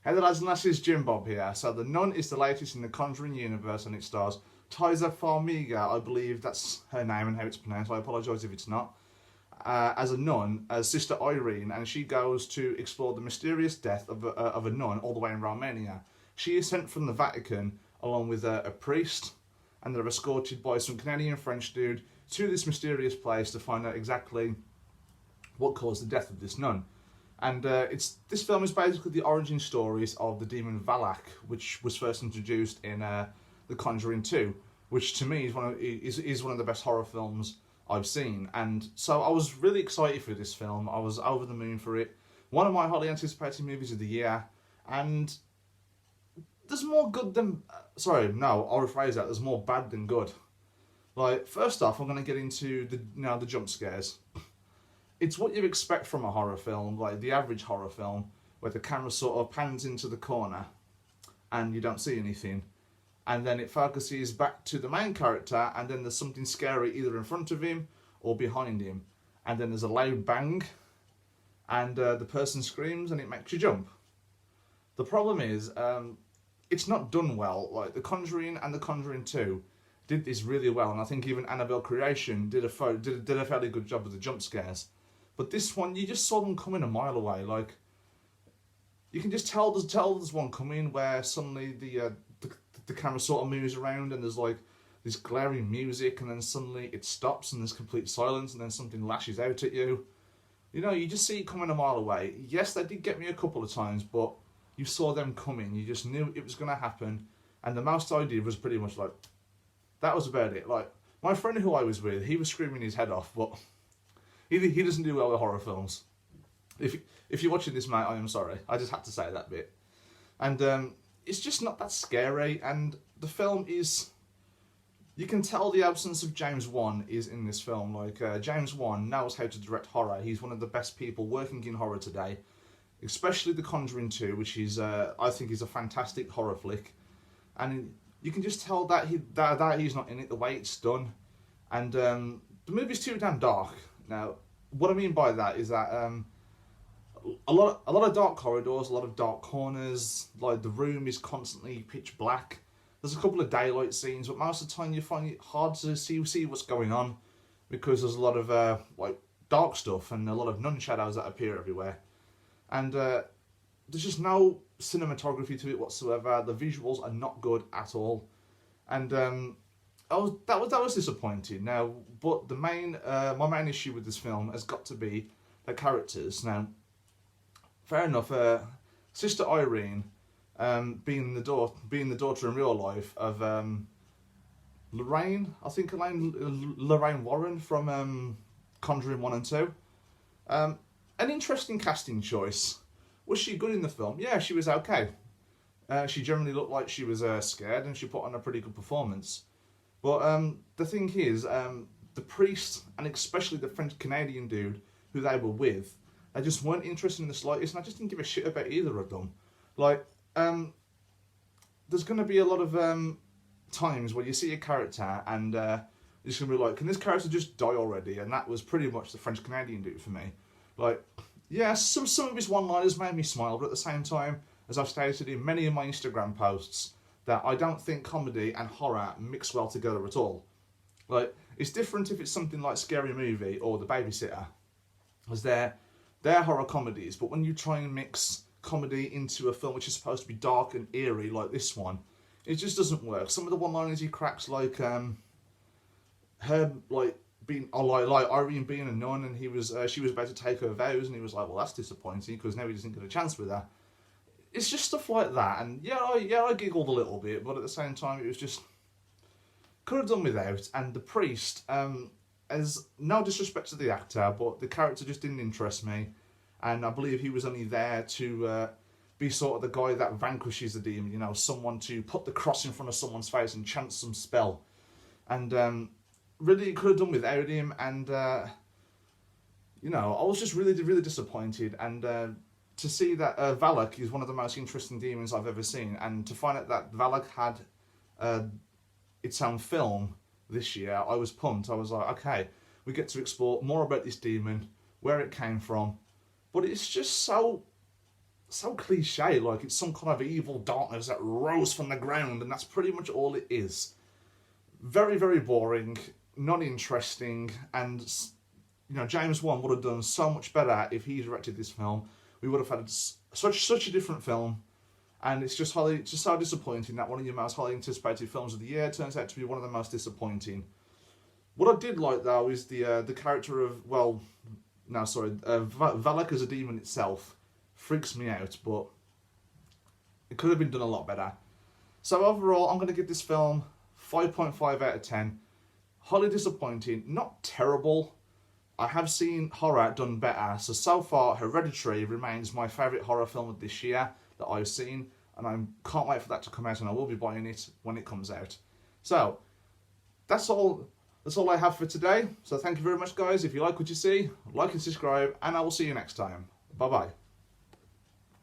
Hey there lads and lasses, Jim Bob here. So The Nun is the latest in the Conjuring universe and it stars Tiza Farmiga, I believe that's her name and how it's pronounced, I apologise if it's not, as a nun, as Sister Irene, and she goes to explore the mysterious death of a nun all the way in Romania. She is sent from the Vatican along with a priest, and they're escorted by some Canadian French dude to this mysterious place to find out exactly what caused the death of this nun. And this film is basically the origin stories of the demon Valak, which was first introduced in The Conjuring 2, which to me is one of the best horror films I've seen. And so I was really excited for this film. I was over the moon for it. One of my highly anticipated movies of the year. And there's more good than... sorry, no, I'll rephrase that. There's more bad than good. Like, first off, I'm going to get into the jump scares. It's what you expect from a horror film, like the average horror film, where the camera sort of pans into the corner and you don't see anything. And then it focuses back to the main character and then there's something scary either in front of him or behind him. And then there's a loud bang and the person screams and it makes you jump. The problem is, it's not done well. Like The Conjuring and The Conjuring 2 did this really well, and I think even Annabelle Creation did a fairly good job with the jump scares. But this one, you just saw them coming a mile away. Like, you can just tell there's one coming where suddenly the camera sort of moves around and there's like this glaring music, and then suddenly it stops and there's complete silence, and then something lashes out at you. You know, you just see it coming a mile away. Yes, they did get me a couple of times, but you saw them coming. You just knew it was going to happen, and the most I did was pretty much like, that was about it. Like, my friend who I was with, he was screaming his head off, but he doesn't do well with horror films. If you're watching this, mate, I am sorry. I just had to say that bit. And it's just not that scary, and the film is... You can tell the absence of James Wan is in this film. Like, James Wan knows how to direct horror. He's one of the best people working in horror today, especially The Conjuring 2, which is, I think, is a fantastic horror flick. And you can just tell that he's not in it, the way it's done. And the movie's too damn dark. Now, what I mean by that is that a lot of dark corridors, a lot of dark corners. Like, the room is constantly pitch black. There's a couple of daylight scenes, but most of the time you find it hard to see what's going on, because there's a lot of like dark stuff and a lot of nun shadows that appear everywhere. And there's just no cinematography to it whatsoever. The visuals are not good at all, and that was disappointing. Now, but my main issue with this film has got to be the characters. Now, fair enough. Sister Irene, being the daughter in real life of Lorraine, I think Lorraine Warren from Conjuring 1 and 2. An interesting casting choice. Was she good in the film? Yeah, she was okay. She generally looked like she was scared, and she put on a pretty good performance. But the thing is, the priest, and especially the French-Canadian dude who they were with, they just weren't interested in the slightest, and I just didn't give a shit about either of them. Like, there's going to be a lot of times where you see a character and you're just going to be like, can this character just die already? And that was pretty much the French-Canadian dude for me. Like, yeah, some of his one-liners made me smile, but at the same time, as I've stated in many of my Instagram posts, that I don't think comedy and horror mix well together at all. Like, it's different if it's something like Scary Movie or The Babysitter, as they're horror comedies, but when you try and mix comedy into a film which is supposed to be dark and eerie like this one, it just doesn't work. Some of the one-liners he cracks, like her like being like Irene being a nun, and she was about to take her vows, and he was like, well, that's disappointing because now he doesn't get a chance with her. It's just stuff like that, and I giggled a little bit, but at the same time it was just could have done without. And the priest, as no disrespect to the actor, but the character just didn't interest me. And I believe he was only there to be sort of the guy that vanquishes the demon, you know, someone to put the cross in front of someone's face and chant some spell. And really could have done without him, and you know, I was just really, really disappointed. And to see that Valak is one of the most interesting demons I've ever seen, and to find out that Valak had its own film this year, I was pumped. I was like, okay, we get to explore more about this demon, where it came from. But it's just so so cliche, like it's some kind of evil darkness that rose from the ground, and that's pretty much all it is. Very, very boring, not interesting, and James Wan would have done so much better if he directed this film. We would have had such a different film, and it's just so disappointing that one of your most highly anticipated films of the year turns out to be one of the most disappointing. What I did like though is the character of Valak as a demon itself freaks me out, but it could have been done a lot better. So overall, I'm going to give this film 5.5 out of 10. Highly disappointing, not terrible. I have seen horror done better, so far Hereditary remains my favourite horror film of this year that I've seen, and I can't wait for that to come out, and I will be buying it when it comes out. So, that's all I have for today. So thank you very much guys. If you like what you see, like and subscribe, and I will see you next time. Bye bye.